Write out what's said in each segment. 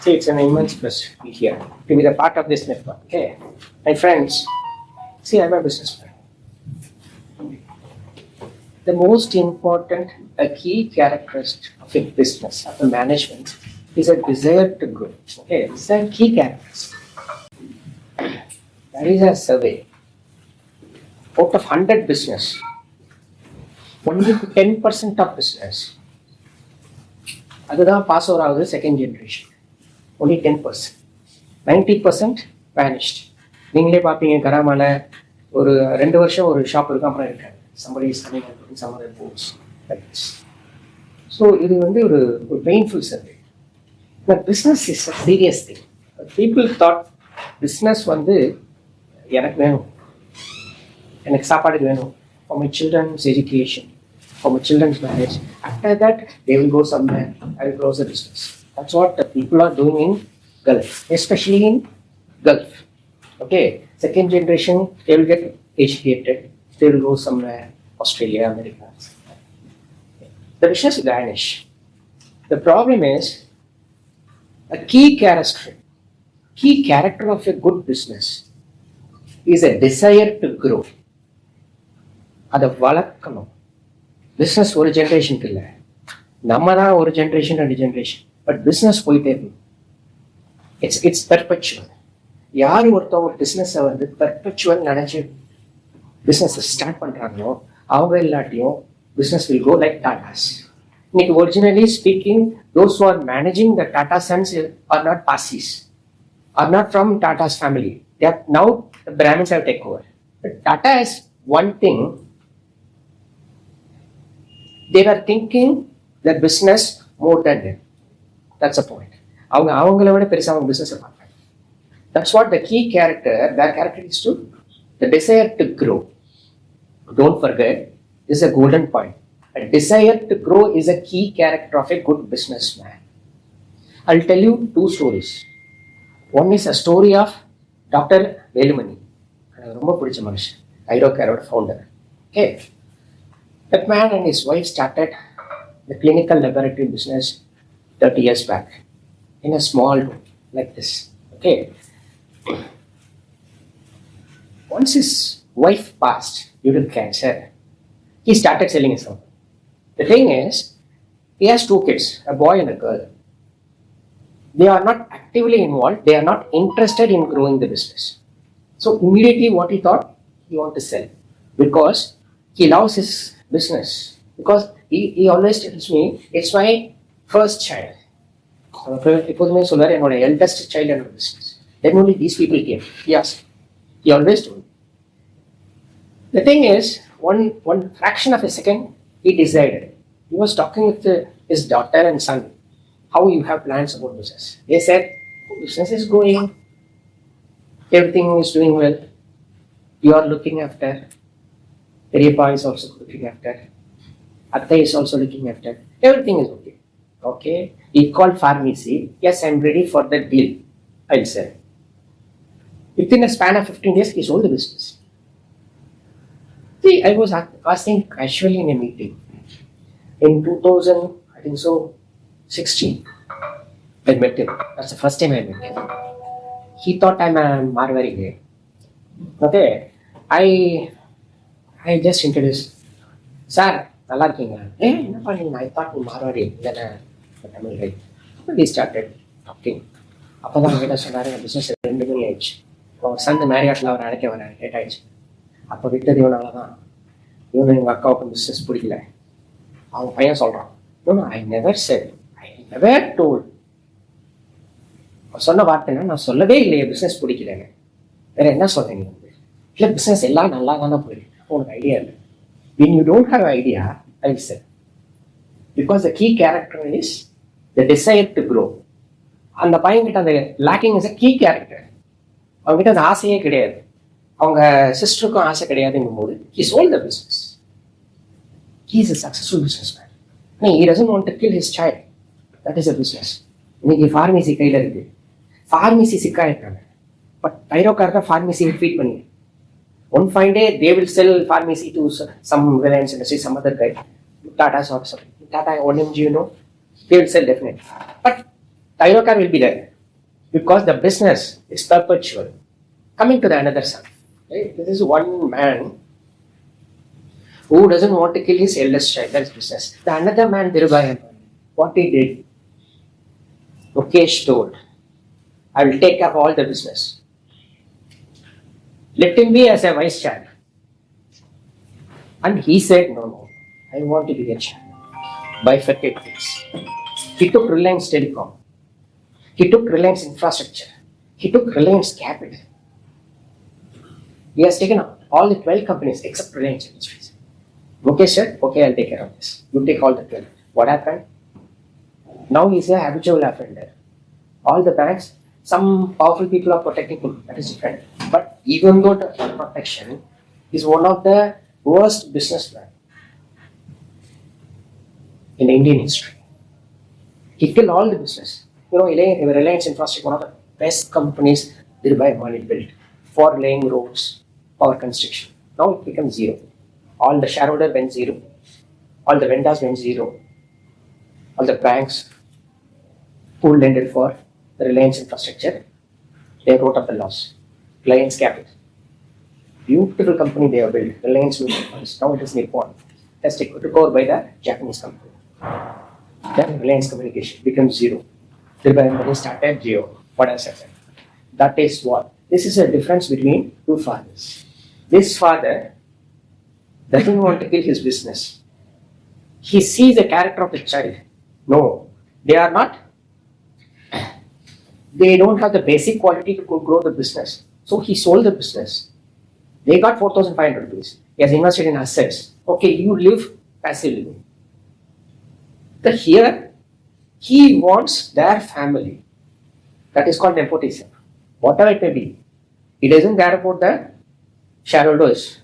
See, it's an immense pleasure to be here, to be the part of this network. Okay, my friends, see, I'm a businessman. The most important, a key characteristic of a business, of a management, is a desire to grow. Okay, it's a key characteristic. There is a survey. Out of 100 business, only 10% of business. அதுதான் pass over ஆகுது second generation. Only 10%. 90% vanished. நீங்களே பார்ப்பீங்க, கராமால ஒரு 2 வருஷம் ஒரு shop இருக்கும், அப்புறம் இருக்காது. somebody is coming and putting some other books like this. So இது வந்து ஒரு painful survey. But business is a serious thing. People thought business வந்து எனக்கு வேணும், எனக்கு சாப்பாடுக்கு வேணும், for my children's education, for my children's marriage. After that, they will go somewhere. I will close the business. That's what the people are doing in Gulf, especially in Gulf. Okay, second generation, they will get educated. They will go somewhere, Australia, America. The business will vanish. The problem is a key character of a good business is a desire to grow. அதை வளர்க்கணும். Business ஒரு ஜென்ரேஷனுக்கு இல்லை, நம்ம தான் ஒரு generation 2 generation, but business போயிட்டே இருக்கும். It's perpetual. யார் ஒருத்தவங்க பிஸ்னஸை வந்து பெர்பெச்சுவல் நினைச்சு பிஸ்னஸை ஸ்டார்ட் பண்ணுறாங்களோ அவங்க இல்லாட்டியும் business will go like Tatas. இன்னைக்கு originally speaking, those who are managing the Tata Sons are not Parsis, are not from Tatas family. They are now the Brahmins have taken over. But Tata is one thing. They were thinking that business more than them. That's the point. அவங்கள விட பெருசா அவங்க business பார்ப்பாங்க. That's what the key character, their character is to the desire to grow. Don't forget, this is a golden point. A desire to grow is a key character of a good businessman. I'll tell you 2 stories. One is a story of doctor Velumani. எனக்கு ரொம்ப பிடிச்ச மனுஷன், ஐரோகேரோட founder. Okay, that man and his wife started the clinical laboratory business 30 years back in a small room like this. Okay, once his wife passed due to cancer, he started selling his own. The thing is, he has 2 kids, a boy and a girl. They are not actively involved. They are not interested in growing the business. So immediately what he thought, he wanted to sell because he loves his business. Because he always tells me, it's my first child. எப்போதுமே சொல்வார், என்னோட eldest child என்னோட business. Then only these people came. Yes, he always told. The thing is, one fraction of a second, he decided. He was talking with his daughter and son. How you have plans about business? They said, business is going, everything is doing well. You are looking after. Periyappa is also looking after. Atta is also looking after. Everything is okay. Okay. He called pharmacy. Yes, I'm ready for that deal. I'll sell. Within a span of 15 days, he sold the business. See, I was asking casually in a meeting in 2000, I think so. 16. I met him. That's the first time I met him. He thought I'm a Marwari guy. Okay. I just introduced. Sir, நல்லா இருக்கீங்களா? என்ன பண்ணீங்க? I thought you Marwari. Then Tamil guy. We started talking. அப்போதான் கிட்ட சொன்னாரு, business 2 மணி ஆயிடுச்சு. அவன் Sun மேரியாட்டில் அவர் அழைக்க வர லேட் ஆயிடுச்சு. அப்போ விட்டது இவனால தான். இவனு எங்கள் அக்காவுக்கு பிஸ்னஸ் பிடிக்கல. அவங்க பையன் சொல்கிறான், no, I never said. Never told. சொன்ன வார்த்தைன்னா, நான் சொல்லவே இல்லையே பிஸ்னஸ் பிடிக்கலன்னு. வேற என்ன சொல்றீங்க? இல்லை, பிஸ்னஸ் எல்லாம் நல்லா தானே போயிருக்கு, உனக்கு ஐடியா இல்லை. When you don't have idea, I will say. Because the key character is the desire to grow. அந்த பையன்கிட்ட அந்த lacking is a key character. அவங்ககிட்ட அந்த ஆசையே கிடையாது, அவங்க சிஸ்டருக்கும் ஆசை கிடையாதுங்கும் போது he sold the business. He is a successful businessman. He doesn't want to kill his child. That is a business. இன்னைக்கு ஃபார்மசி கையில் இருக்கு, ஃபார்மசி சிக்கா இருக்காங்க, பட் ஐரோக்காரங்க ஃபார்மசியை ஃபீட் பண்ணி one fine day they will sell pharmacy to some Reliance industry, some other guy, Tata sorry, Tata OMG, they will sell definitely. But ஐரோக்கார் will be there. because the business is perpetual. Coming to the another son, right? This is one man who doesn't want to kill his eldest child. That's business. The another man, Dhirubhai, what he did, Mukesh told, I will take up all the business. Let him be as a vice chairman. And he said, no, I want to be a chairman. Bifurcate things. He took Reliance Telecom. He took Reliance Infrastructure. He took Reliance Capital. He has taken all the 12 companies except Reliance Industries. Mukesh said, okay, I'll take care of this. You take all the 12. What happened? Now he's a habitual offender. All the banks, some powerful people are protecting him. That is different. But even though the protection is one of the worst businessmen in Indian history. He killed all the business. You know, Reliance Infrastructure, one of the best companies Dubai money built for laying roads, power construction. Now it becomes zero. All the shareholder went zero. All the vendors went zero. All the banks who lended for the Reliance Infrastructure, they wrote up the loss. Reliance Capital. Beautiful company they have built. Reliance Mutual Funds. Now it is Nippon. That's took over by the Japanese company. Then Reliance Communication becomes zero. Dubai started Geo. What has happened? That is what? This is a difference between two fathers. This father doesn't want to kill his business. He sees the character of the child. No, they are not. They don't have the basic quality to grow the business. So he sold the business. They got 4,500 rupees. He has invested in assets. Okay, you live passively. Here, he wants their family. That is called nepotism. Whatever it may be. He doesn't care about the shareholders,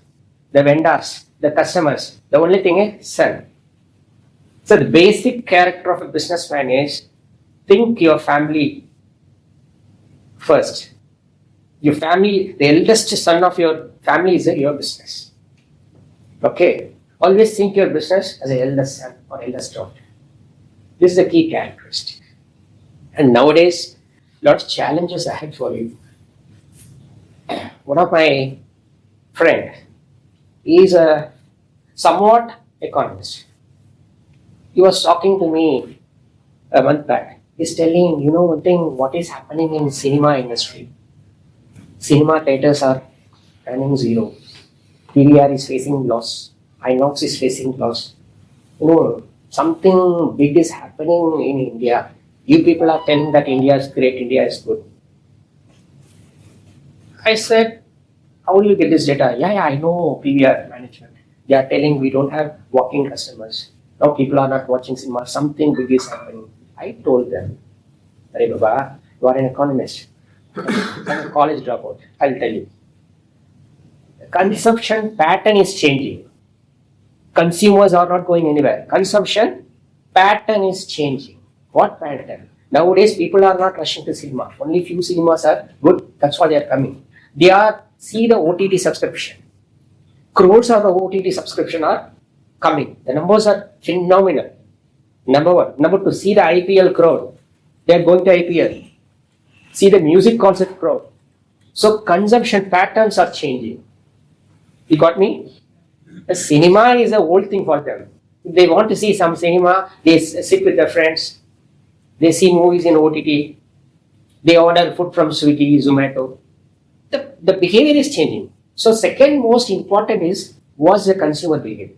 the vendors, the customers. The only thing is son. So the basic character of a businessman is think your family first. Your family, the eldest son of your family is your business. Okay. Always think your business as an eldest son or eldest daughter. This is the key characteristic. And nowadays, a lot of challenges ahead for you. One of my friend, he is a somewhat economist. He was talking to me a month back. He's telling, you know, one thing, what is happening in cinema industry. Cinema theaters are running zero. PVR is facing loss. Inox is facing loss. You know, something big is happening in India. You people are telling that India is great, India is good. I said, how will you get this data? Yeah, I know PVR management. They are telling we don't have walking customers. Now people are not watching cinema. Something big is happening. I told them, Hey Baba, you are an economist. I'm a college dropout. I'll tell you. The consumption pattern is changing. Consumers are not going anywhere. Consumption pattern is changing. What pattern? Nowadays, people are not rushing to cinema. Only few cinemas are good. That's why they are coming. They are see the OTT subscription. Crores of the OTT subscription are coming. The numbers are phenomenal. Number one. Number two, see the IPL crowd. They are going to IPL. See the music concert crowd. So consumption patterns are changing. You got me? The cinema is a old thing for them. If they want to see some cinema, they sit with their friends. They see movies in OTT. They order food from Swiggy, Zomato. The behavior is changing. So second most important is what's the consumer behavior.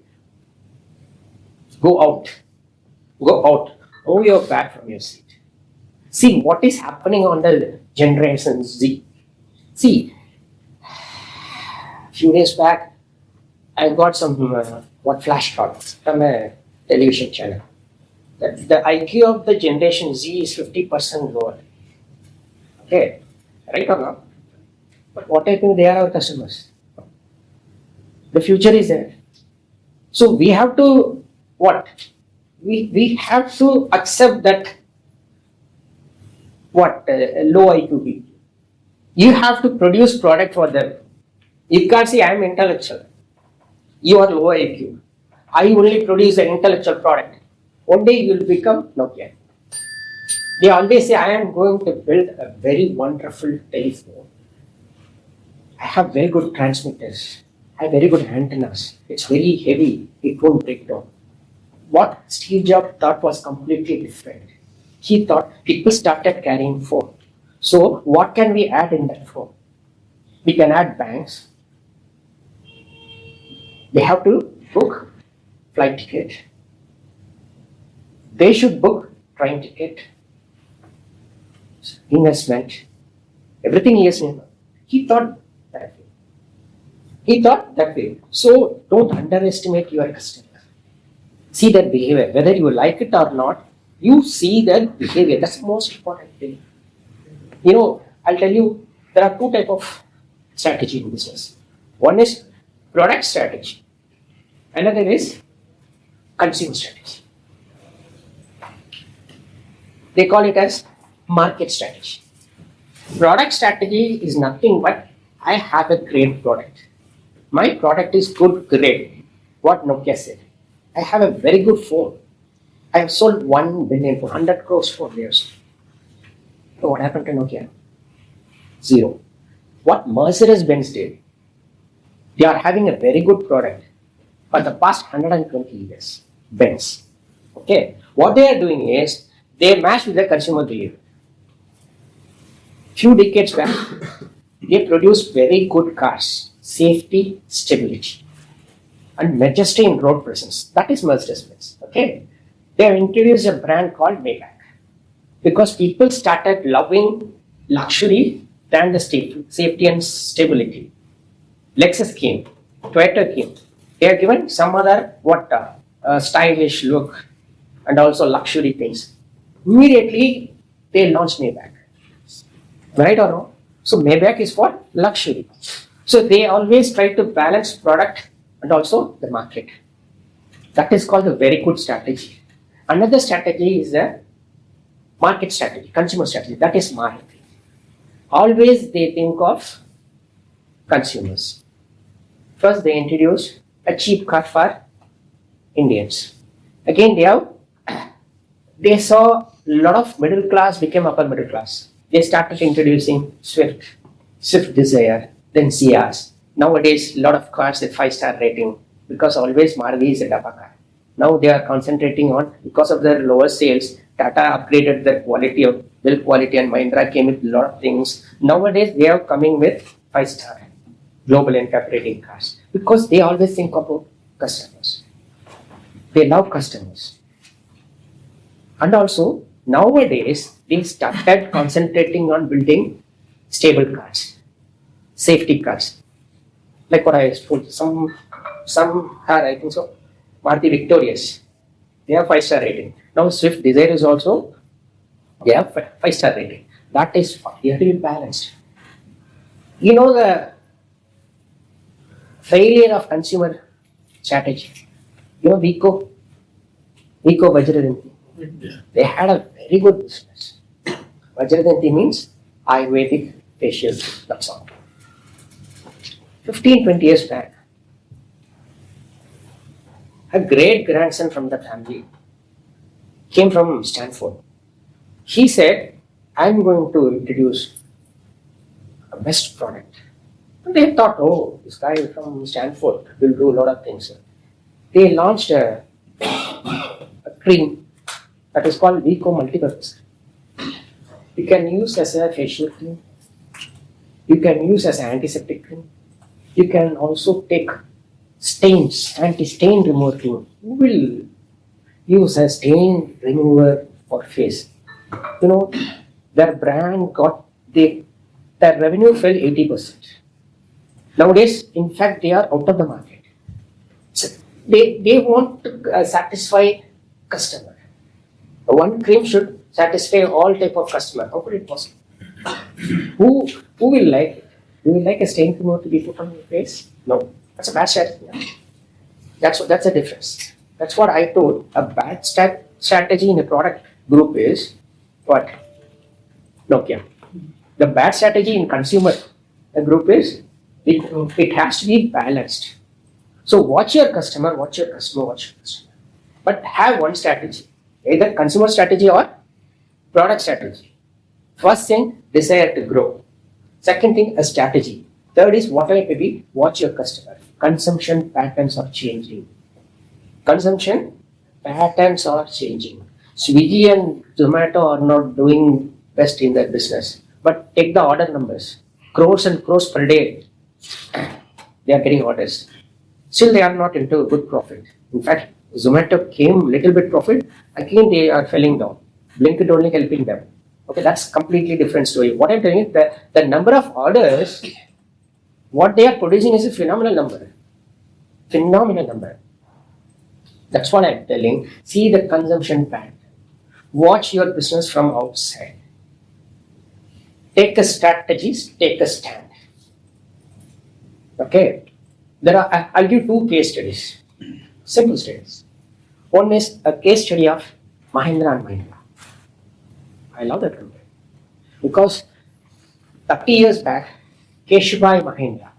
Go out. Go out. Move your back from your seat. See what is happening on the Generation Z. See, a few days back, I got some flashcards from a television channel. That the IQ of the Generation Z is 50% lower. Okay, right or not? But what I think they are our customers. The future is there. So we have to what? We have to accept that low IQ people. You have to produce product for them. You can't say I am intellectual. You are low IQ. I only produce an intellectual product. One day you will become Nokia. They always say, I am going to build a very wonderful telephone. I have very good transmitters. I have very good antennas. It's very heavy. It won't break down. What Steve Jobs thought was completely different. He thought people started carrying phone. So what can we add in that phone? We can add banks. They have to book flight ticket. They should book train ticket, investment, everything he has named. He thought that way. He thought that way. So don't underestimate your customer. See their behavior, whether you like it or not. You see their behavior. That's the most important thing. I'll tell you, there are two types of strategy in business. One is product strategy. Another is consumer strategy. They call it as market strategy. Product strategy is nothing but I have a great product. My product is good grade. What Nokia said. I have a very good phone. I have sold 1 billion for 100 crores for years. So what happened to Nokia? Zero. What Mercedes-Benz did, they are having a very good product for the past 120 years. Benz. Okay. What they are doing is they match with the consumer behavior. Few decades back, they produced very good cars, safety, stability, and majesty in road presence. That is Mercedes-Benz. Okay. They have introduced a brand called Maybach because people started loving luxury than the safety and stability. Lexus came, Toyota came. They are given some other stylish look and also luxury things. Immediately they launched Maybach. Right or no? So Maybach is for luxury. So they always try to balance product and also the market. That is called a very good strategy. Another strategy is the market strategy, consumer strategy. That is marketing. Always they think of consumers. First they introduce a cheap car for Indians. Again they saw a lot of middle class became upper middle class. They started introducing Swift Desire, then Ciaz. Nowadays, a lot of cars with 5-star rating because always Maruti is a Daba car. Now they are concentrating on, because of their lower sales, Tata upgraded their quality of build quality and Mahindra came with a lot of things. Nowadays, they are coming with 5-star global NCAP rating cars because they always think about customers. They love customers. And also, nowadays, they started concentrating on building stable cars, safety cars. Like what I told, some are, I think so, Maruti Victorious. They have 5-star rating. Now Swift Desire is also, they have 5-star rating. That is really balanced. The failure of consumer strategy. Vico Vajradanti. Yeah. They had a very good business. Vajradanti means Ayurvedic facial. That's all. 15-20 years back, a great grandson from the family came from Stanford. He said, I'm going to introduce a best product. And they thought, oh, this guy from Stanford will do a lot of things. They launched a cream that is called Vico Multipurpose. You can use as a facial cream. You can use as an antiseptic cream. You can also take stains, anti-stain remover cream. You will use a stain remover for face. Their brand their revenue fell 80%. Nowadays, in fact, they are out of the market. So they want to satisfy customer. One cream should satisfy all type of customer. How could it possible? Who will like it? Do you like a stain remover to be put on your face? No. That's a bad strategy. That's a difference. That's what I told. A bad strategy in a product group is what? Nokia. The bad strategy in consumer group is it has to be balanced. So watch your customer. But have one strategy. Either consumer strategy or Product strategy. First thing, desire to grow. Second thing, a strategy. Third is whatever it may be, watch your customer. Consumption patterns are changing. Consumption patterns are changing. Swiggy and Zomato are not doing best in their business. But take the order numbers. Crores and crores per day. They are getting orders. Still they are not into good profit. In fact, Zomato came little bit profit. Again they are falling down. Blinkit only helping them. Okay, that's completely different story. What I'm telling you, the number of orders, what they are producing is a phenomenal number. Phenomenal number. That's what I'm telling. See the consumption pattern. Watch your business from outside. Take a strategies, take a stand. Okay. I'll give two case studies. Simple studies. One is a case study of Mahindra and Mahindra. I love that company. Because 30 years back, Keshubai Mahindra.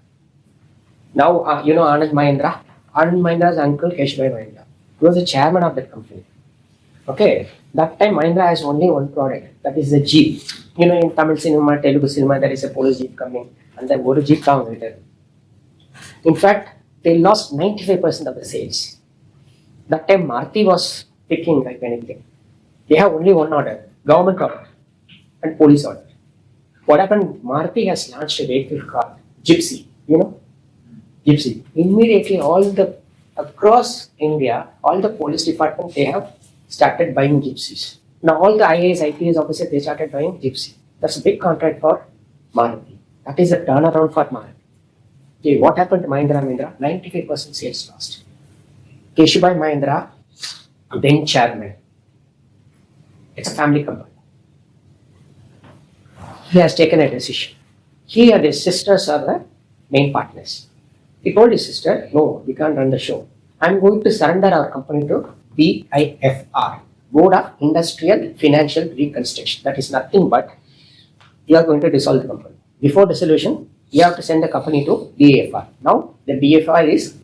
Now, you know Anand Mahindra? Anand Mahindra's uncle, Keshubai Mahindra. He was the chairman of that company. Okay. That time, Mahindra has only one product. That is the Jeep. You know, in Tamil cinema, Telugu cinema, there is a police Jeep coming. And then one Jeep comes later. In fact, they lost 95% of the sales. That time, Maruti was picking like anything. They have only one order. Government order and police order. What happened? Maruti has launched a vehicle called Gypsy. You know, Gypsy. Immediately, across India, all the police department they have started buying Gypsies. Now all the IAS, IPS officers they started buying Gypsy. That's a big contract for Maruti. That is a turnaround for Maruti. Okay, what happened to Mahindra and Mahindra? 95% sales lost. Keshubai Mahindra, then chairman. It's a family company. He has taken a decision. He and his sisters are the main partners. He told his sister, no, we can't run the show. I'm going to surrender our company to BIFR, Board of Industrial Financial Reconstruction. That is nothing but you are going to dissolve the company. Before dissolution, you have to send the company to BIFR. Now, the BIFR is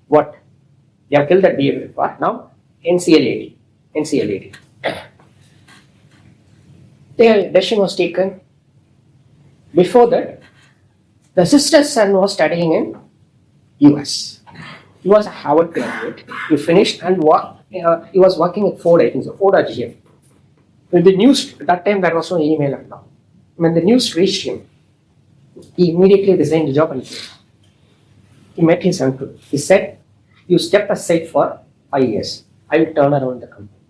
what? They have killed that BIFR. Now, NCLAT. NCLAT. The decision was taken. Before that, the sister's son was studying in US. He was a Harvard graduate. He finished and he was working at Ford, I think so, Ford or GM. When the news, that time there was no email and all. When the news reached him, he immediately resigned the job and came. He met his uncle. He said, you step aside for 5 years. I will turn around the company.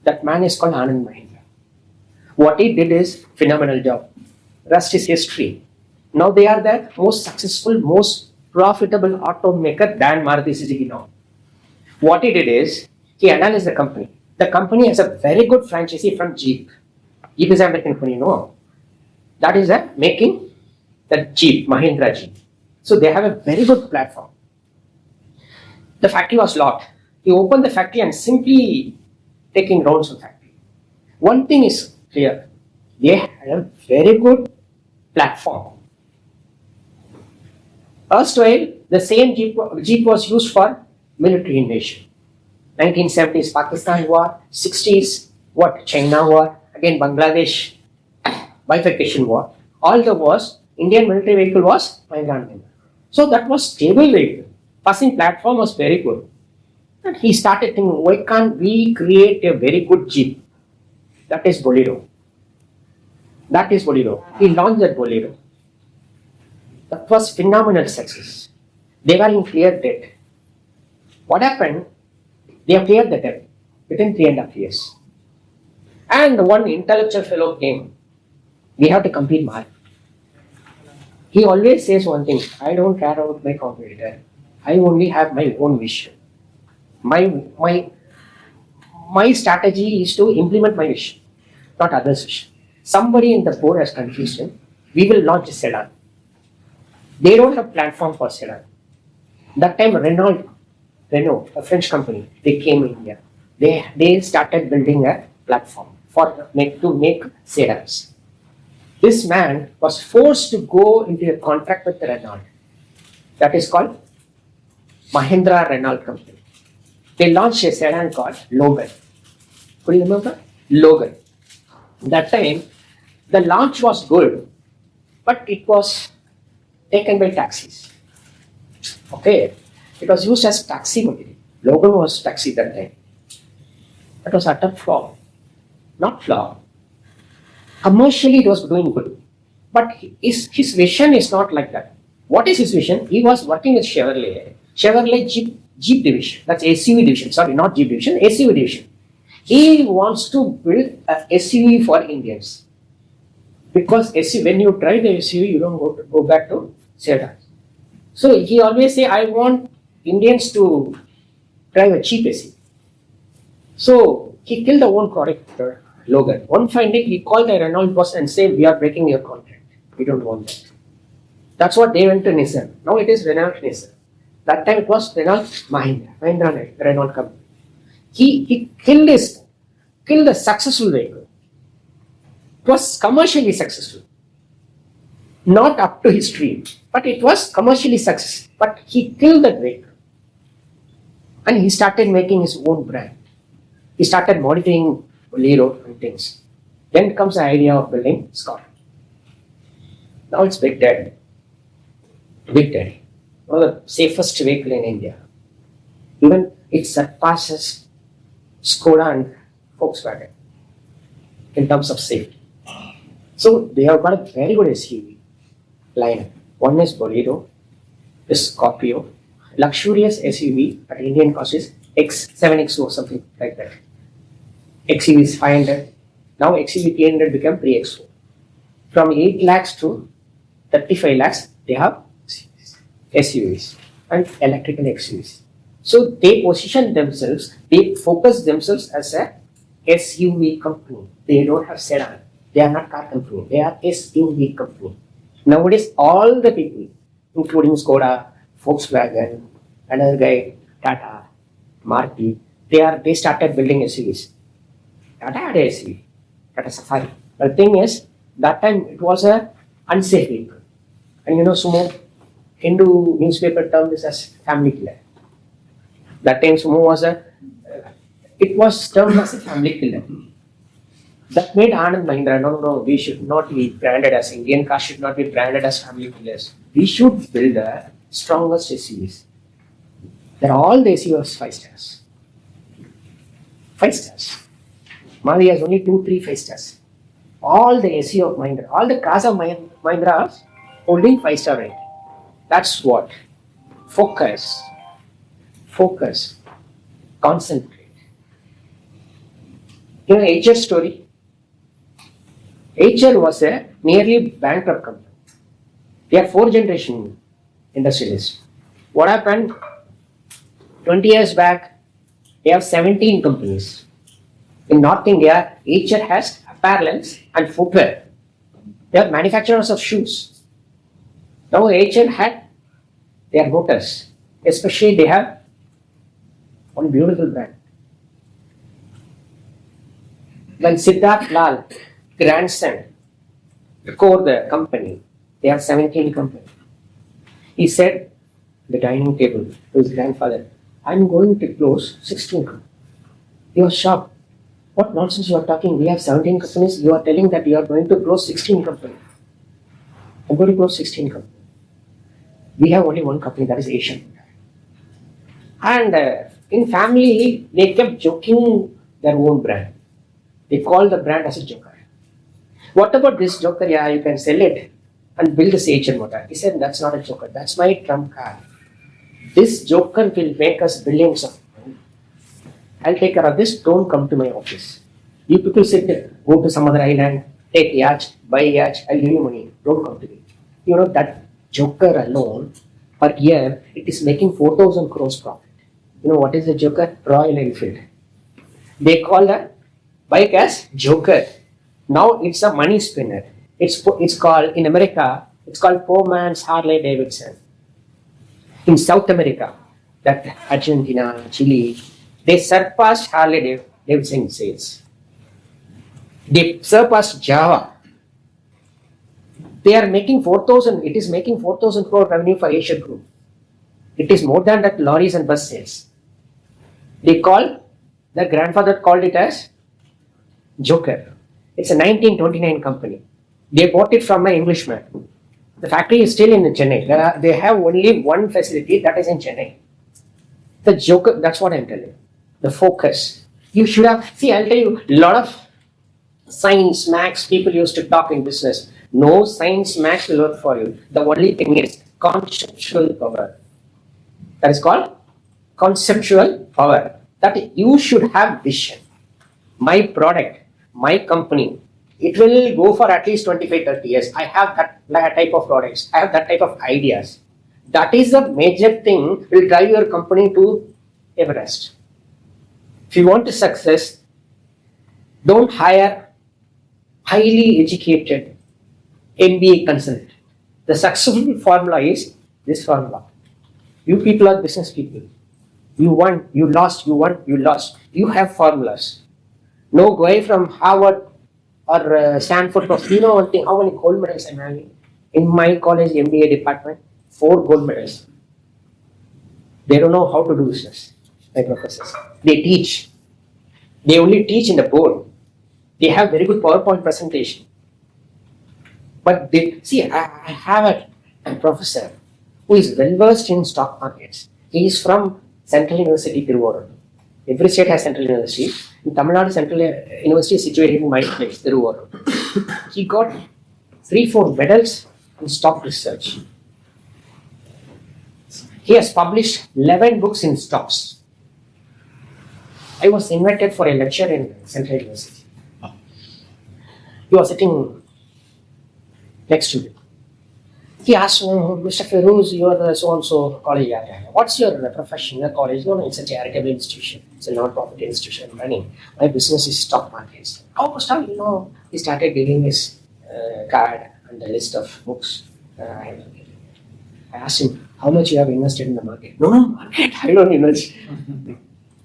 That man is called Anand Mahindra. What he did is phenomenal job. Rest is history. Now they are the most successful, most profitable automaker than Maruti Suzuki now. What he did is, he analyzed the company. The company has a very good franchisee from Jeep. Jeep is an American company, no? That is making the Jeep, Mahindra Jeep. So they have a very good platform. The factory was locked. He opened the factory and simply taking rounds of factory. One thing is clear. They had a very good platform. Erstwhile, the same Jeep was used for military invasion. 1970s Pakistan war, 60s China war, again Bangladesh bifurcation war. All the wars, Indian military vehicle was Mahindra and Mahindra. So that was stable vehicle. Passing platform was very good. And he started thinking, why can't we create a very good Jeep? That is Bolero. That is Bolero. He launched that Bolero. That was phenomenal success. They were in clear debt. What happened? They have cleared the debt within 3.5 years. And one intellectual fellow came. We have to compete more. He always says one thing, I don't care about my competitor. I only have my own vision. My strategy is to implement my vision, not others' vision. Somebody in the board has confused him. We will launch a sedan. They don't have platform for sedan. That time Renault, a French company, they came in India. They started building a platform to make sedans. This man was forced to go into a contract with Renault. That is called Mahindra Renault Company. They launched a sedan called Logan. Could you remember? Logan. That time, the launch was good, but it was taken by taxis. Okay, it was used as taxi only. Logo was taxi that time. That was utter flop. Not flop. Commercially, it was doing good. But his vision is not like that. What is his vision? He was working with Chevrolet. Chevrolet Jeep division. That's SUV division. Sorry, not Jeep division, SUV division. He wants to build a SUV for Indians. Because SUV, when you drive the SUV, you don't go back to sedan. So he always say, I want Indians to drive a cheap SUV. So he killed the own product, Logan. One fine day, he called the Renault boss and said, we are breaking your contract. We don't want that. That's what they went to Nissan. Now it is Renault Nissan. That time it was Renault Mahindra Renault company. He killed the successful vehicle. It was commercially successful. Not up to his dream, but it was commercially successful. But he killed that vehicle. And he started making his own brand. He started modifying Bolero and things. Then comes the idea of building Scott. Now it's Big Daddy. Big Daddy. One of the safest vehicle in India. Even it surpasses Skoda and Volkswagen in terms of safety. So they have got a very good SUV lineup. One is Bolero, is Scorpio, luxurious SUV at Indian cost is X7XO, something like that. XUV is 500. Now XUV 300 became 3XO. From 8 lakhs to 35 lakhs, they have SUVs and electrical XUVs. So they position themselves, they focus themselves as a SUV company. They don't have sedan. They are not car company. They are SUV company. Nowadays, all the people, including Skoda, Volkswagen, another guy, Tata, Maruti, they started building SUVs. Tata had a SUV, Tata Safari. The thing is, that time it was a unsafe vehicle. And Sumo, Hindu newspaper termed this as family killer. That time Sumo was it was termed as a family killer. That made Anand Mahindra, no, we should not be branded as Indian cars should not be branded as family killers. We should build the strongest SUVs. They're all the SUVs 5 stars. 5 stars. Maruti has only 2, 3, 5 stars. All the SUV of Mahindra, all the cars of Mahindra are holding 5-star rating. That's what. Focus. Concentrate. HR story. HR was a nearly bankrupt company. They are 4th-generation industrialists. What happened? 20 years back, they have 17 companies. In North India, HR has apparels and footwear. They are manufacturers of shoes. Now HR had their motors. Especially they have one beautiful brand. When Siddharth Lal, grandson, core the company, they have 17 companies. He said the dining table to his grandfather, I'm going to close 16 companies. He was shocked. What nonsense you are talking? We have 17 companies. You are telling that you are going to close 16 companies. I'm going to close 16 companies. We have only one company, that is Asian. And in family, they kept joking their own brand. They call the brand as a joker. What about this joker? Yeah, you can sell it and build this Asian motor. He said, that's not a joker. That's my trump card. This joker will make us billions of money. I'll take care of this. Don't come to my office. You people sit there, go to some other island, take yacht, buy yacht, I'll give you money. Don't come to me. That joker alone, per year, it is making 4,000 crores profit. What is the joker? Royal Enfield. They call the bike as joker. Now it's a money spinner. It's called, in America, it's called poor man's Harley Davidson. In South America, that Argentina, Chile, they surpassed Harley Davidson in sales. They surpassed Java. They are making 4,000, it is making 4,000 crore revenue for Asian Group. It is more than that lorries and bus sales. The grandfather called it as joker. It's a 1929 company. They bought it from an Englishman. The factory is still in Chennai. They have only one facility, that is in Chennai. The joke, that's what I'm telling you. The focus. You should have, see, I'll tell you, a lot of science, maths, people used to talk in business. No science, maths will work for you. The only thing is conceptual power. That is called conceptual power. That you should have vision. My product, my company, it will go for at least 25, 30 years. I have that type of products. I have that type of ideas. That is the major thing will drive your company to Everest. If you want to success, don't hire highly educated MBA consultant. The successful formula is this formula. You people are business people. You won, you lost, you won, you lost. You have formulas. No guy from Harvard or Stanford. You know one thing, how many gold medals I'm having? In my college MBA department, 4 gold medals. They don't know how to do business, my professors. They teach. They only teach in the board. They have very good PowerPoint presentation. But they see, I have a professor who is well versed in stock markets. He is from Central University, Tiruvallur. Every state has Central University. In Tamil Nadu, Central University is situated in my place, Tiruvallur. He got 3-4 medals in stock research. He has published 11 books in stocks. I was invited for a lecture in Central University. He was sitting next to me. He asked me, Mr. Feroze, you are the so-and-so college. What's your profession in the college? No, it's a charitable institution. It's a non-profit institution I'm running. My business is stock markets. How you know? He started giving his card and the list of books. I asked him, how much you have invested in the market? No, market, I don't invest.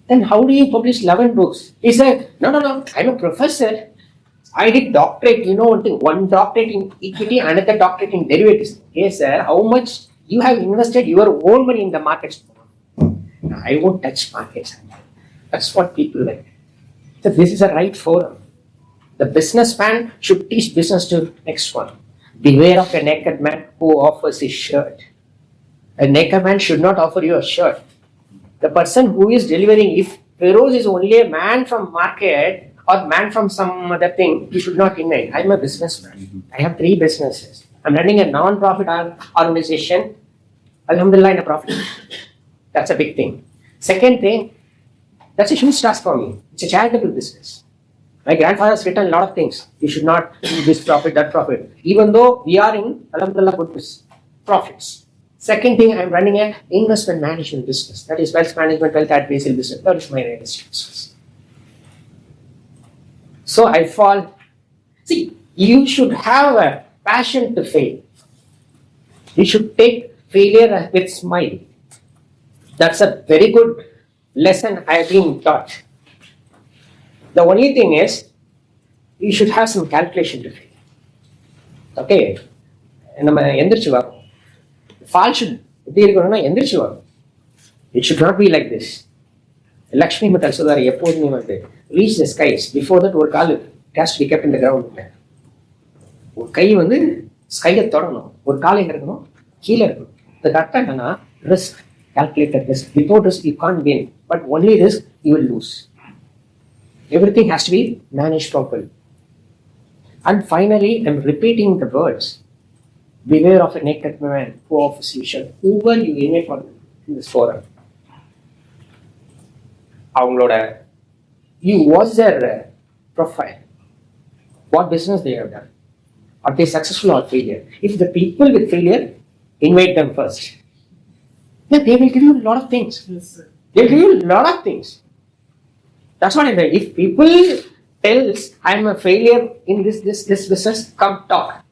Then how do you publish 11 books? He said, no, I'm a professor. I did doctorate, you know one thing, one doctorate in equity, another doctorate in derivatives. Yes, sir, how much you have invested your own money in the markets? No, I won't touch markets. That's what people like. So this is a right forum. The businessman should teach business to next one. Beware of a naked man who offers his shirt. A naked man should not offer you a shirt. The person who is delivering, if Feroze is only a man from market, or man from some other thing, you should not invite. I'm a businessman. I have 3 businesses. I'm running a non-profit organization. Alhamdulillah, in a profit. That's a big thing. Second thing, that's a huge task for me. It's a charitable business. My grandfather has written a lot of things. You should not do this profit, that profit. Even though we are in, Alhamdulillah, good profits. Second thing, I'm running an investment management business. That is wealth management, wealth advisory business. That is my business. So I fall. See, you should have a passion to fail. You should take failure with smile. That's a very good lesson I have been taught. The only thing is, you should have some calculation to fail. Okay? Fall should be it should not be like this. Lakshmi Matal Sudari, reach the skies. Before that, ஒரு கால் has to be kept in the ground. ஒரு கை வந்து ஸ்கையை தொடணும், ஒரு கால் எங்க இருக்கணும், கீழே இருக்கணும். The கரெக்டாக என்னன்னா risk, calculated risk. Without risk, you can't win. But only risk, you will lose. Everything has to be managed properly. And finally, I'm repeating the words. Beware of a naked man who offers you shirt. Whoever you invite for this forum. What's their profile? What business they have done? Are they successful or failure? If the people with failure, invite them first. Yeah, they will give you a lot of things. Yes, sir. They will give you a lot of things. That's what I mean. If people tells I'm a failure in this business, come talk.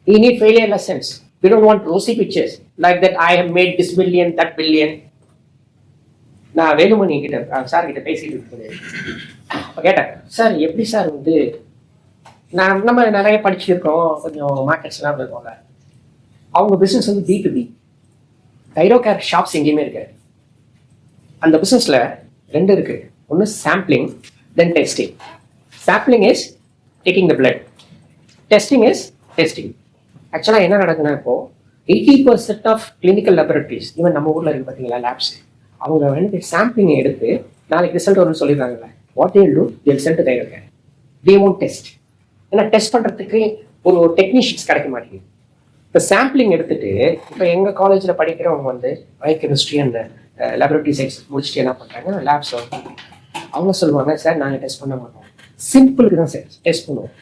We need failure lessons. We don't want rosy pictures like that. I have made this billion, that billion. நான் வேலுமணி கிட்ட sir கிட்ட பேசிட்டு இருக்குது கேட்டேன், sir எப்படி sir வந்து நம்ம நிறைய படிச்சிருக்கோம், கொஞ்சம் மார்க்கெட்ஸ்லாம் இருக்கோம்ல, அவங்க பிஸ்னஸ் வந்து B2B தைரோ கேர் ஷாப்ஸ் எங்கேயுமே இருக்காது. அந்த பிஸ்னஸில் 2 இருக்கு. ஒன்று sampling, then testing. Sampling is taking the blood. Testing is testing. ஆக்சுவலாக என்ன நடக்குதுன்னா இப்போ 80% ஆஃப் கிளினிக்கல் லெபரட்டரிஸ் ஈவன் நம்ம ஊரில் இருக்கு பார்த்தீங்களா லேப்ஸ், அவங்க வந்து சாம்பிளிங் எடுத்து நாளைக்கு ரிசல்ட் வரும்னு சொல்லிடுறாங்கல்ல. What they'll do, they'll send to their can. They won't test. ஏன்னா டெஸ்ட் பண்ணுறதுக்கு ஒரு டெக்னீஷியன்ஸ் கிடைக்க மாட்டேங்குது. இப்போ சாம்பிளிங் எடுத்துட்டு இப்போ எங்கள் காலேஜில் படிக்கிறவங்க வந்து பயோகெமிஸ்ட்ரி அந்த லெபரட்டரி சைன்ஸ் முடிச்சுட்டு என்ன பண்ணுறாங்க, லேப்ஸ் அவங்க சொல்லுவாங்க, சார் நாங்கள் டெஸ்ட் பண்ண மாட்டோம், சிம்பிளுக்கு தான் சார் டெஸ்ட் பண்ணுவோம்.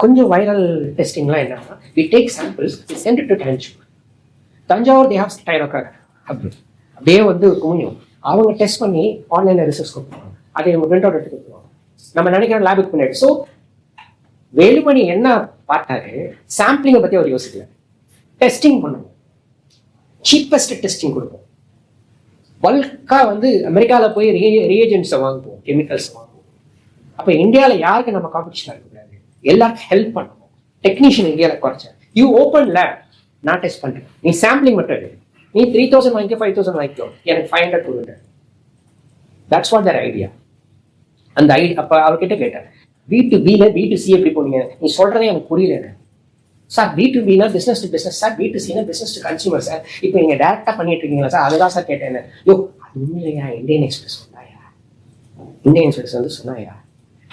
கொஞ்சம் வைரல் டெஸ்டிங்லாம் என்னன்னா, we take samples, we send it to Thanjavur they have Thyrocare அப்படியே வந்து குமியும். அவங்க டெஸ்ட் பண்ணி ஆன்லைனில் ரிசர்ச் கொடுப்பாங்க, அதை நம்ம பிரிண்ட் அவுட் எடுத்து கொடுத்துருவாங்க. நம்ம நினைக்கிற லேபுக்கு பின்னாடி. ஸோ வேலுமணி என்ன பார்த்தாரு, சாம்பிளிங்கை பற்றி அவர் யோசிக்கல, டெஸ்டிங் பண்ணுவோம், சீப்பஸ்ட் டெஸ்டிங் கொடுப்போம். பல்காக வந்து அமெரிக்காவில் போய் ரியேஜென்ட்ஸை வாங்குவோம், கெமிக்கல்ஸ் வாங்குவோம். அப்போ இந்தியாவில் யாருக்கு நம்ம காம்படிஷன் இருக்கக்கூடாது, எல்லாருக்கும் ஹெல்ப் பண்ணுவோம். டெக்னீஷியன் இந்தியாவில் குறைச்சேன். யூ ஓப்பன் லேப், நான் டெஸ்ட் பண்ணுறேன், நீ சாம்பிளிங் மட்டும் எடு. நீ 3000 வாங்கிக்கோ, 5000 வாங்கிக்கோ, எனக்கு 500 கொடுங்க. That's what their idea. அந்த ஐடியா அப்போ அவர்கிட்ட கேட்டேன், B2Bல B2C எப்படி போனீங்க, நீ சொல்றதே எனக்கு புரியல சார். B2Bனா பிஸ்னஸ் டு பிஸ்னஸ் சார், B2Cனா பிஸ்னஸ் டு கன்சியூமர் சார். இப்போ நீங்க டேரக்டா பண்ணிட்டு இருக்கீங்களா சார், அதுதான் சார் கேட்டேன். யோ அது இல்லையா, இந்தியன் எக்ஸ்பிரஸ் சொன்னாயா, இந்தியன் எக்ஸ்பிரஸ் வந்து சொன்னாயா,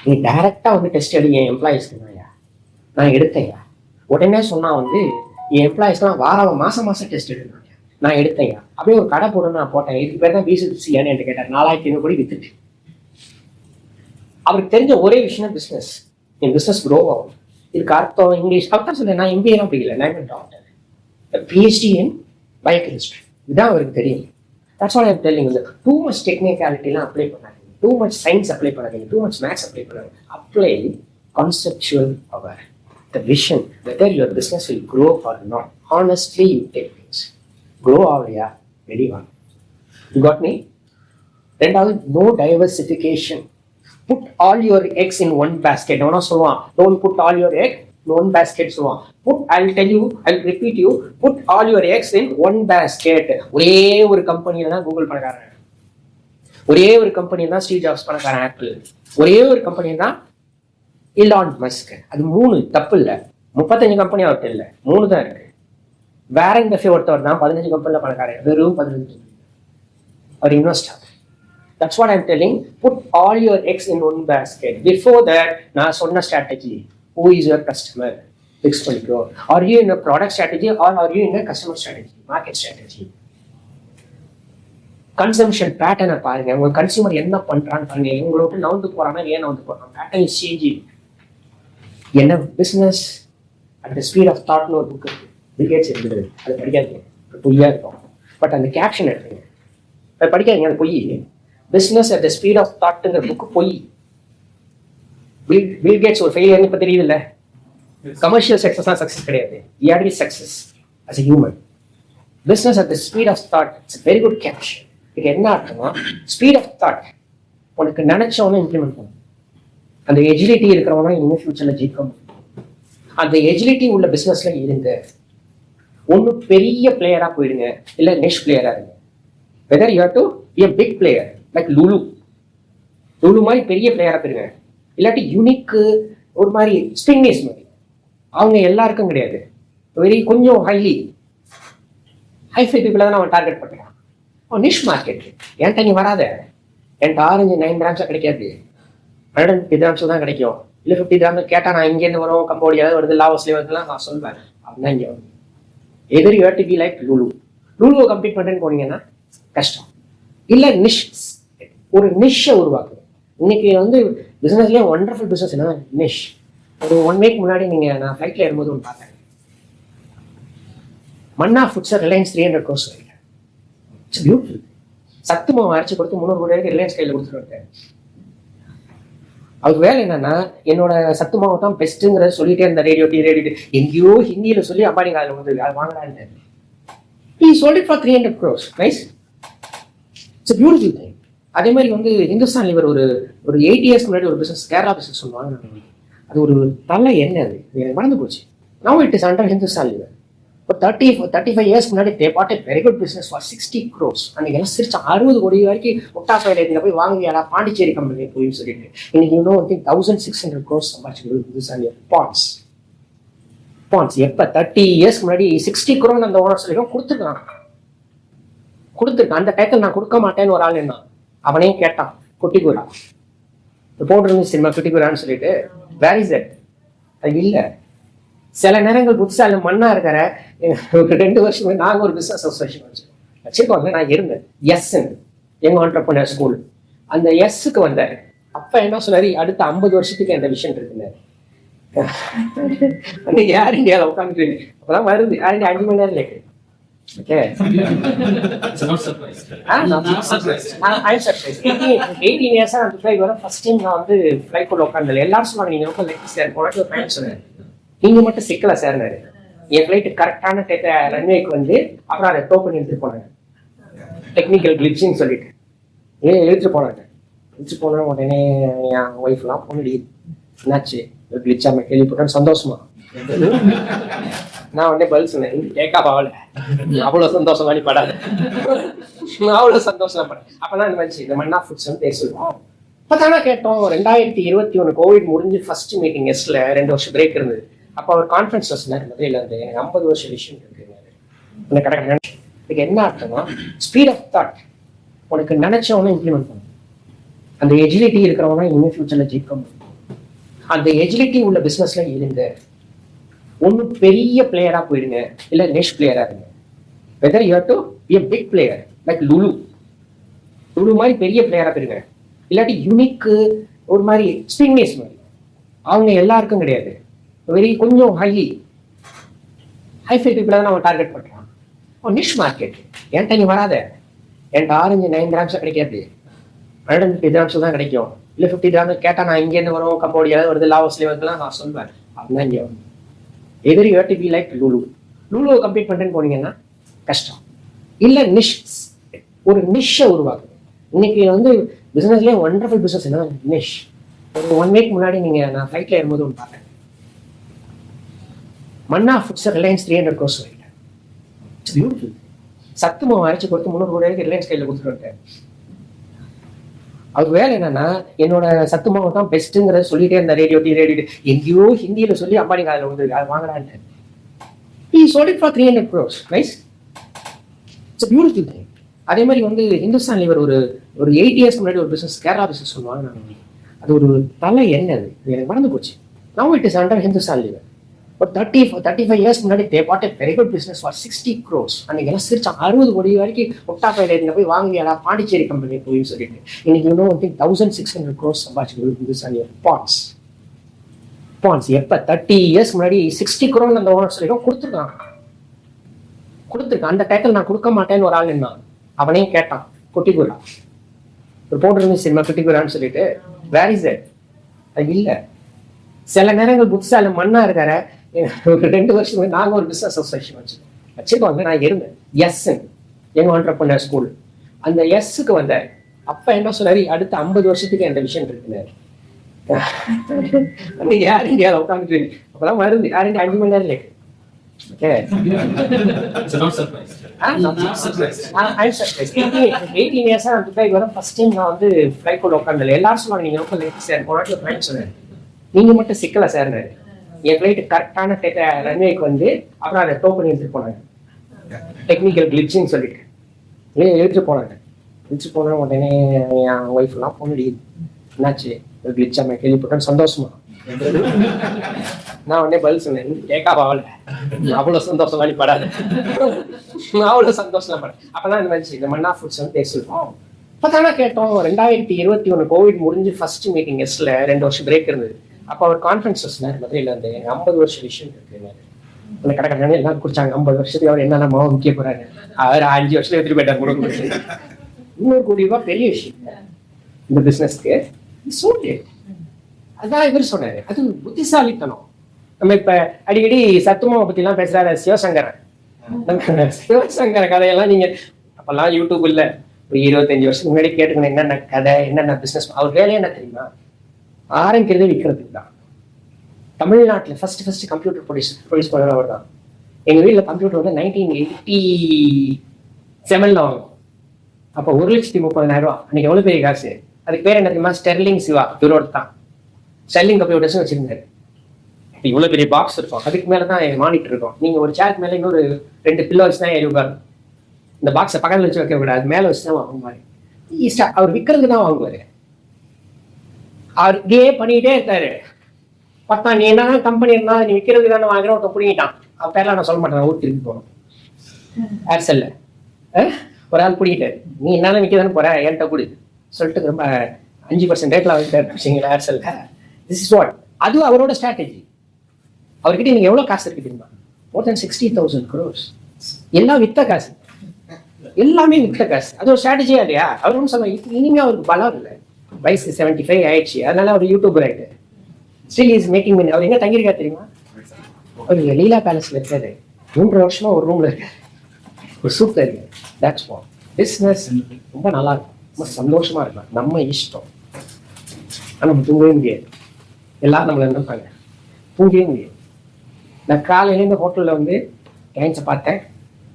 நீ டேரக்டா வந்து டெஸ்ட் எடுங்க என் எம்ப்ளாயிஸ் சொன்னாயா. நான் எடுத்தேயா. உடனே சொன்னா வந்து என் எம்ப்ளாயிஸ்லாம் மாசம் டெஸ்ட் எடுக்கணும். நான் எடுத்தேயா. அப்படியே ஒரு கடை போடணும், நான் போட்டேன். இதுக்கு பேர் தான் B2Cன்னு என்கிட்ட கேட்டார். 4500 கோடி வித்துட்டு. அவருக்கு தெரிஞ்ச ஒரே விஷயம் பிஸ்னஸ். என் பிஸ்னஸ் க்ரோ ஆகும். இதுக்கு அர்த்தம் இங்கிலீஷ் அவர்தான் சொல்ல. நான் MBA படிக்கல, நான் டாக்டர், PhD இன் பயோகெமிஸ்ட்ரி. இதுதான் அவருக்கு தெரியும். That's what I am telling. Too much டெக்னிக்காலிட்டிலாம் அப்ளை பண்ணாதீங்க, டூ மச் சயின்ஸ் அப்ளை பண்ணாதீங்க, டூ மச் மேத்ஸ் அப்ளை பண்ணாதீங்க. Apply conceptual power, the vision, whether your business will grow or not. Honestly, you take things. Grow ஆகலையா, வெளிவாங்க. You got me? ரெண்டாவது, no diversification. Put all your eggs in one basket. அவனா சொல்லுவான், don't put all your eggs in one basket சொல்லுவான். I'll tell you, I'll repeat you, put all your eggs in one basket. ஒரே ஒரு கம்பெனியில தான் Google பணக்காரன், ஒரே ஒரு கம்பெனியில தான் ஸ்டீவ் ஜாப்ஸ் பணக்காரன், ஆப்பிள், ஒரே ஒரு கம்பெனியில தான் இலான் மஸ்க். அது 3 தப்பு இல்லை, 35 கம்பெனி அவர்கிட்ட இல்லை, 3 தான் இருக்கு. வேரன் பஃபே ஒருத்தவர் தான் 15 கம்பெனியில் பணக்காரன், வெறும் 15 அவர் investor. That's what I'm telling. Put all your eggs in one basket. Before that, நான் சொன்ன strategy. Who is your customer? Fix பண்ணிக்கோ. Are you in a product strategy or are you in a customer strategy? Market strategy. Consumption pattern பாருங்க. உங்க consumer என்ன பண்றான்னு பாருங்க. உங்களோட நவுந்து போறானா, ஏன் நவுந்து போறான்? Pattern is changing. என்ன business at the speed of தாட்னு ஒரு புக் இருக்கு, பில் கேட்ஸ் இருக்குது. அதை படிக்காதீங்க, பொய்யா இருக்கும். பட் அந்த கேப்ஷன் எடுத்துங்க, அதை படிக்காதீங்க, அது பொய். Business at the speed of தாட்ங்கிற புக்கு பொய். பில் கேட்ஸ் ஒரு ஃபெயிலியர்னு இப்போ தெரியுது இல்லை. கமர்ஷியல் சக்ஸஸ்லாம் சக்ஸஸ் கிடையாது. You have to be success as a human. Business at the speed of thought, it's very good caption. இது என்ன அர்த்தம்னா, ஸ்பீட் ஆஃப் தாட் உனக்கு நினைச்சவனும் இம்ப்ளிமெண்ட் பண்ணும். அந்த எஜிலிட்டி இருக்கிறவங்க இனிமேல் ஃபியூச்சரில் ஜெயிக்கும். அந்த எஜிலிட்டி உள்ள பிஸ்னஸ்ல இருங்க. ஒன்று பெரிய பிளேயராக போயிடுங்க, இல்லை நெக்ஸ்ட் பிளேயராக இருங்க. Whether you have to be a big player like லுலு மாதிரி பெரிய பிளேயராக போயிருங்க. இல்லாட்டி யூனிக்கு ஒரு மாதிரி ஸ்பிங்னேஸ் மாதிரி, அவங்க எல்லாருக்கும் கிடையாது, வெரி கொஞ்சம் ஹைஃபை பீப்புளாக தான் அவன் டார்கெட் பண்ணுறான். அவன் நிஷ் மார்க்கெட். என்கிட்ட நீ வராத, என்கிட்ட ஆரஞ்சு 9 கிராம்ஸாக கிடைக்காது, 150 கிராம்ஸ் தான் கிடைக்கும். இல்லை 50 கிராம்ஸ் கேட்டால் நான் இங்கேருந்து வரும், கம்போடியாவது வருது, லாவோஸ்லேயே வருதுலாம் நான் சொல்வேன். அப்படின்னா இங்கே வரும். எதிர் you have to be like லுலுவை கம்ப்ளீட் பண்ணுறேன்னு போனீங்கன்னா கஷ்டம். இல்லை நிஷ், ஒரு நிஷ்ஷை உருவாக்குது. இன்னைக்கு வந்து பிஸ்னஸ்லேயே ஒண்டர்ஃபுல் பிஸ்னஸ் என்ன நிஷ். ஒரு 1 வீக் முன்னாடி நான் ஃப்ளைட்டில் ஏறும்போது ஒன்று பார்த்தேன். மன்னா ஃபுட்ஸை ரிலையன்ஸ் 300 crores வைக்கிறேன். It's beautiful. சத்து மாவு அரைச்சி கொடுத்து 300 கோடி ரிலையன்ஸ் கையில் கொடுத்துட்டு இருக்கேன். அவருக்கு வேலை என்னன்னா, என்னோட சத்து மாவு தான் பெஸ்ட்டுங்கிறத சொல்லிட்டே இருந்த ரேடியோ எங்கேயோ ஹிந்தியில் சொல்லி அம்பானி காலில் வந்து அது வாங்கினாரு. He sold it for 300 crores. Nice. It's a beautiful thing. அதே மாதிரி வந்து ஹிந்துஸ்தான் லிவர் ஒரு 8 years முன்னாடி ஒரு பிஸ்னஸ், கேரளா பிஸ்னஸ் சொல்லுவாங்க. அது ஒரு நல்ல எண்ணெய், அது எனக்கு மறந்து போச்சு. Now it is under Hindustan Lever. ஒரு 35 இயர்ஸ்க்கு முன்னாடி they bought a very good business for 60 crores. அன்னைக்கு எல்லாம் சிரிச்சா 60 கோடி வரைக்கும் ஒட்டாசையில் இதில் போய் வாங்குவியாடா பாண்டிச்சேரி கம்பெனி போய் சொல்லிட்டு இன்னைக்கு இன்னும் 1600 crores சம்பாதிச்சு பாண்ட்ஸ் எப்போ 30 இயர்ஸ்க்கு முன்னாடி 60 crore அந்த ஓனர் சொல்லிடும் கொடுத்துருக்கான். அந்த டைத்தில் நான் கொடுக்க மாட்டேன்னு ஒரு ஆள் என்ன அவனையும் கேட்டான். குட்டிக்குரா போட்டிருந்து சினிமா குட்டிக்குரான்னு சொல்லிட்டு வேர் இஸ் தட்? அது இல்லை. சில நேரங்கள் புதுசாக மண்ணா இருக்கிற ஒரு 2 வருஷம் நாங்கள் ஒரு பிஸ்னஸ் அசோசியேஷன் வச்சிருக்கோங்க. நான் இருந்தேன் எஸ் எங்க ஆண்டர்பிரனர் ஸ்கூல். அந்த எஸ்ஸுக்கு வந்தார். அப்ப என்ன சொன்னாரு, அடுத்த 50 வருஷத்துக்கு அந்த விஷயம் இருக்குன்னாரு. ஏர் இந்தியாவில் உட்காந்துட்டு அப்பதான் வருது. ஏர் இந்தியா 5 மணி நேரம் late. Okay. I'm surprised. 18 years நான் துபாய் வரேன். ஃபர்ஸ்ட் டைம் நான் வந்து ஃப்ளைட் போல உட்கார்ந்தேன். எல்லாரும் சொன்னாங்க நீங்க ரொம்ப லேட் சார், உனக்கு ஒரு பயன் சொன்னேன். நீங்க மட்டும் சிக்கல சார்னாரு. என் ஃப்ளைட் கரெக்டான ரன்வேக்கு வந்து அப்புறம் அதை டோ பண்ணி எடுத்துட்டு போனாங்க. டெக்னிக்கல் கிளிச்சின்னு சொல்லிட்டு எடுத்துட்டு போன உடனே என் ஒய்ஃப்லாம் பொண்ணு என்னாச்சு கிளிச்சா கேள்விப்பட்டேன்னு சந்தோஷமா நான் உடனே பதில் சொன்னேன், கேட்கா பாவல அவ்வளோ சந்தோஷம் வாங்கி படாது, அவ்வளோ சந்தோஷம் படாது. அப்பதான் இந்த மாதிரி இந்த மன்னா ஃபுட்ஸ் வந்து பேர் சொல்லுவோம். அப்பதானே கேட்டோம். 2021 கோவிட் முடிஞ்சு ஃபர்ஸ்ட் மீட்டிங் எஸ்ல 2 வருஷம் பிரேக் இருந்தது. அப்போ அவர் கான்ஃபரன்ஸ் சொன்னார் மதுரையில் இருந்து, எனக்கு 50 வருஷம் விஷயம் இருக்குனாரு. கடை இதுக்கு என்ன அர்த்தம்னா ஸ்பீட் ஆஃப் தாட். உனக்கு நினைச்சவன இம்ப்ளிமெண்ட் பண்ணும். அந்த எஜிலிட்டி இருக்கிறவங்க இனிமே ஃபியூச்சர்ல ஜெயிக்க முடியும். அந்த எஜிலிட்டி உள்ள பிசினஸ்ல இருங்க. ஒன்று பெரிய பிளேயரா போயிடுங்க, இல்லை நெஷ் பிளேயரா இருங்க. Whether you have to be a big player like லுலு மாதிரி பெரிய பிளேயரா போயிருங்க. இல்லாட்டி யூனிக்கு ஒரு மாதிரி ஸ்பின்னேஸ் மாதிரி அவங்க எல்லாருக்கும் கிடையாது. வெரி கொஞ்சம் ஹைஃபை பீப்புளை தான் அவன் டார்கெட் பண்ணுறான். நிஷ் மார்க்கெட் என்கிட்ட நீ வராத, என்கிட்ட ஆரஞ்சு 9 கிராம்ஸாக கிடைக்காது, 150 கிராம்ஸ் தான் கிடைக்கும். இல்லை 50 கிராம்ஸ் கேட்டால் நான் இங்கேருந்து வரும், கம்போடியாவது வருது, லாவோஸ்லேயே வருதுலாம் நான் சொல்வேன். அதுதான் இங்கே வரும். எதிரி you have to be like லுலுவை கம்ப்ளீட் பண்ணுறேன்னு போனீங்கன்னா கஷ்டம். இல்லை ஒரு நிஷ்ஷை உருவாக்குது. இன்னைக்கு வந்து பிஸ்னஸ்லேயே ஒண்டர்ஃபுல் பிஸ்னஸ் என்ன நிஷ். ஒரு 1 வீக் முன்னாடி நான் ஃப்ளைட்டில் ஏறும்போது ஒன்று பார்த்தேன். மன்னா ஃபுட்ஸ் ரிலையன்ஸ் 300 crores வாங்கிட்டேன். It's beautiful. சத்து மாவு அரைச்சி கொடுத்து 300 கோடி வரைக்கும் ரிலையன்ஸ் கையில் கொடுத்துட்டு அவர் வேலை என்னன்னா என்னோட சத்து மாவு தான் பெஸ்ட்டுங்கிறத சொல்லிட்டே இருந்த ரேடியோ எங்கேயோ ஹிந்தியில சொல்லி அம்பானி காலில் வந்து அதை வாங்கினான்னு. He sold it for 300 crores. Nice. It's a beautiful thing. அதே மாதிரி வந்து ஹிந்துஸ்தான் லிவர் ஒரு 8 இயர்ஸ் முன்னாடி ஒரு பிசினஸ் கேரளா பிசினஸ் சொல்லுவாங்க. அது ஒரு தலை என்னது எனக்கு மறந்து போச்சு. Now it is under Hindustan Lever. ஒரு 35 இயர்ஸ் முன்னாடி they bought a very good business for 60 crores. அன்னைக்கு எல்லாம் சிரிச்சா 60 கோடி வரைக்கும் ஒட்டாசையில் இதில் போய் வாங்குவியாடா பாண்டிச்சேரி கம்பெனி போய் சொல்லிட்டு இன்னைக்கு இன்னும் 1600 crores சம்பாதிச்சு ஹிந்துஸ்தான் லிவர் பாண்ட்ஸ் எப்போ 30 இயர்ஸ்க்கு முன்னாடி 60 crore அந்த ஓனர் சொல்லிடும் கொடுத்துருக்கான். அந்த டைட்டில் நான் கொடுக்க மாட்டேன்னு ஒரு ஆள் என்ன அவனையும் கேட்டான். குட்டிக்குரா போட்டிருந்து சினிமா குட்டிக்குரான்னு சொல்லிட்டு வேர் இஸ் தட்? அது இல்லை. சில நேரங்கள் புதுசாக மண்ணா இருக்கிற ஒரு 2 வருஷம் நாங்கள் ஒரு பிஸ்னஸ் அசோசியேஷன் வச்சிருக்கோங்க. நான் இருந்தேன் எஸ் எங்க ஆண்டர்பிரனர் ஸ்கூல். அந்த எஸ்ஸுக்கு வந்தார். அப்ப என்ன சொன்னாரு, அடுத்த 50 வருஷத்துக்கு அந்த விஷயம் இருக்குனாரு. ஏர் இந்தியாவில் உட்காந்துட்டு அப்பதான் வருது. ஏர் இந்தியா 5 மணி நேரம் லேட்டு. I'm surprised. 18 years நான் துபாய் வரேன். ஃபர்ஸ்ட் டைம் நான் வந்து ஃப்ளைட் போல உட்கார்ந்தேன். எல்லாரும் சொன்னாங்க நீங்க ரொம்ப லேட் சார், உனக்கு ஒரு பயன் சொன்னேன். நீங்க மட்டும் சிக்கல சார்னாரு. என் ஃப்ளைட் கரெக்டான ரன்வேக்கு வந்து அப்புறம் அதை டோ பண்ணி எடுத்துட்டு போனாங்க. டெக்னிக்கல் கிளிச்சின்னு சொல்லிட்டு எடுத்துட்டு போன உடனே என் ஒய்ஃப்லாம் பொண்ணு என்னாச்சு கிளிச்சா கேள்விப்பட்டேன்னு சந்தோஷமா நான் உடனே பதில் சொன்னேன், கேட்கா பாவல அவ்வளோ சந்தோஷம் வாங்கி படாது, அவ்வளோ சந்தோஷம் படாது. அப்பதான் இந்த மாதிரி இந்த மன்னா ஃபுட்ஸ் வந்து பேர் சொல்லுவோம். அப்பதானே கேட்டோம். 2021 கோவிட் முடிஞ்சு ஃபர்ஸ்ட் மீட்டிங் எஸ்ல 2 வருஷம் பிரேக் இருந்தது. அப்போ அவர் கான்ஃபரன்ஸ் சொன்னார் மதுரையில் இருந்து, எனக்கு 50 வருஷம் விஷயம் இருக்கு. அந்த கடை எல்லாம் குடிச்சாங்க. 50 வருஷத்துக்கு அவர் என்னென்ன மாவு முக்கிய போறாரு. அவர் 5 வருஷத்துல எடுத்துட்டு போயிட்டார். 200 கோடி ரூபாய் பெரிய விஷயம் இந்த பிசினஸ்க்கு. அதான் இவர் சொன்னாரு, அது புத்திசாலித்தனம். நம்ம இப்ப அடிக்கடி சத்துமாவை பத்தி எல்லாம் பேசுறாரு சிவசங்கரன். சிவசங்கர கதையெல்லாம் நீங்க அப்பெல்லாம் யூடியூப் இல்ல, ஒரு 25 வருஷத்துக்கு முன்னாடி கேட்டுக்கணும் என்னென்ன கதை என்னென்ன பிசினஸ். அவர் வேலையை என்ன தெரியுமா, ஆரம்பிக்கிறதே விற்கிறதுக்கு தான். தமிழ்நாட்டில் ஃபர்ஸ்ட் கம்ப்யூட்டர் ப்ரொடியூஸ் பண்ணவர் தான். எங்கள் வீட்டில் கம்ப்யூட்டர் வந்து 1987 வாங்கும். அப்போ 1,30,000 அன்னைக்கு எவ்வளோ பெரிய காசு. அதுக்கு பேர் என்ன தெரியுமா? ஸ்டெர்லிங் சிவா இவரோட தான். ஸ்டெர்லிங் கம்ப்யூட்டர்ஸ் வச்சிருந்தாரு. இவ்வளோ பெரிய பாக்ஸ் இருக்கும், அதுக்கு மேலே தான் மானிட்டர் இருக்கும். நீங்கள் ஒரு சேருக்கு மேலே இன்னொரு 2 பில்லோ வச்சு தான் ஏறி உட்காரும். இந்த பாக்ஸை பக்கத்தில் வச்சு வைக்க கூடாது, மேலே வச்சு தான் வாங்குவாரு. அவர் விற்கிறதுக்கு தான் வாங்குவார். அவர் இதே பண்ணிக்கிட்டே இருக்காரு. பார்த்தா நீ என்ன கம்பெனி இருந்தா நீ விற்கிறதுக்கு தானே வாங்குற, ஒருத்த பிடிங்கிட்டான். அவன் பேர்லாம் நான் சொல்ல மாட்டேன், ஊர் திருப்பி போகணும். ஏர்செல்ல ஒரு ஆள் பிடிக்கிட்டாரு. நீ என்னென்ன விற்க போற, என்கிட்ட கொடு சொல்லிட்டு ரொம்ப 5% ரேட்ல வாங்கிட்டாரு வச்சுங்களா ஏர்செல்ல. This is what. அது அவரோட ஸ்ட்ராட்டஜி. அவர்கிட்ட நீங்க எவ்வளவு காசு இருக்கு தெரியுமா? more than 60,000 crores. எல்லாம் வித்த காசு, எல்லாமே வித்த காசு. அது ஒரு ஸ்ட்ராட்டஜியா இல்லையா? அவர் ஒன்றும் சொல்ல, இனிமே அவருக்கு பலம் இல்லை. வயசு 75 ஆயிடுச்சு, அதனால அவர் யூடியூபர் ஆயிட்டு ஸ்டில் இஸ் மேக்கிங் மணி. அவர் எங்க தங்கியிருக்கா தெரியுமா? அவர் லீலா பேலஸ்ல இருக்காரு. 3 வருஷமா ஒரு ரூம்ல இருக்காரு, ஒரு சூப்பர் இருக்கு. That's what business. ரொம்ப நல்லா இருக்கும், ரொம்ப சந்தோஷமா இருக்கலாம். நம்ம இஷ்டம். ஆனால் நம்ம தூங்கவே முடியாது. எல்லாரும் நம்மளை நினைப்பாங்க, தூங்கவே முடியாது. நான் காலையில இந்த ஹோட்டலில் வந்து கிளைண்ட்ஸை பார்த்தேன்.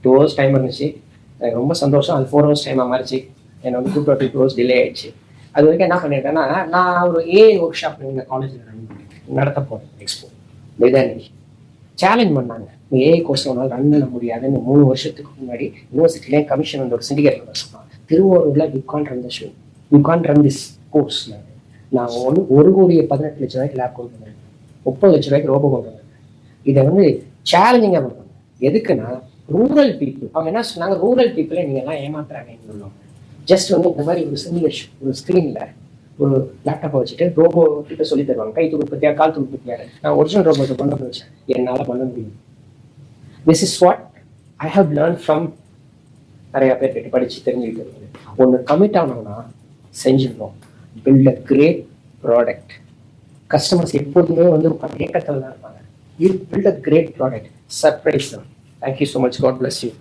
2 hours டைம் இருந்துச்சு, எனக்கு ரொம்ப சந்தோஷம். அது 4 hours டைமாக மாறிச்சு. என்னை வந்து 2 hours டிலே ஆயிடுச்சு. அது வரைக்கும் என்ன பண்ணியிருக்கேன்னா, நான் ஒரு ஒர்க் ஷாப் இந்த காலேஜில் நடத்த போகிறேன். எக்ஸ்போ வேதாநிதி சேலஞ்ச் பண்ணாங்க, நீ கோர்ஸ் ஒன்றால் ரன் பண்ண முடியாதுன்னு. 3 வருஷத்துக்கு முன்னாடி யூனிவர்சிட்டிலே கமிஷன் வந்து ஒரு சிண்டிகேட் சொன்னாங்க, திருவாரூரில் you can't run the show, you can't run this course. நான் 1,18,00,000 லேப் கொண்டு வந்தேன், 30,00,000 ரோபோ கொண்டு வந்தேன். இதை வந்து சேலஞ்சிங்காக பண்ணுவாங்க. எதுக்குன்னா ரூரல் பீப்புள். அவங்க என்ன சொன்னாங்க, ரூரல் பீப்புளை நீங்கள் எல்லாம் ஏமாத்துறாங்கன்னு சொல்லுவாங்க. ஜஸ்ட் வந்து இந்த மாதிரி ஒரு சிமுலேஷன், ஒரு ஸ்க்ரீனில் ஒரு லேப்டாப்பை வச்சுட்டு ரோபோ கிட்ட சொல்லி தருவாங்க, கை தூக்கு பற்றியா, கால் தூக்கு பற்றியா. நான் ஒரிஜினல் ரோபோட்டை கொண்டு வந்து வச்சேன், என்னால் பண்ண முடியும். This is what I have learn from நிறையா பேர் கிட்ட படித்து தெரிஞ்சுக்கிட்டு. ஒன்று கமிட் ஆனோம்னா செஞ்சிடணும். Build a great product. Customers எப்போதுமே வந்து ஏக்கத்தில் தான் இருப்பாங்க. You build a great product. Surprise them. Thank you so much. God bless you.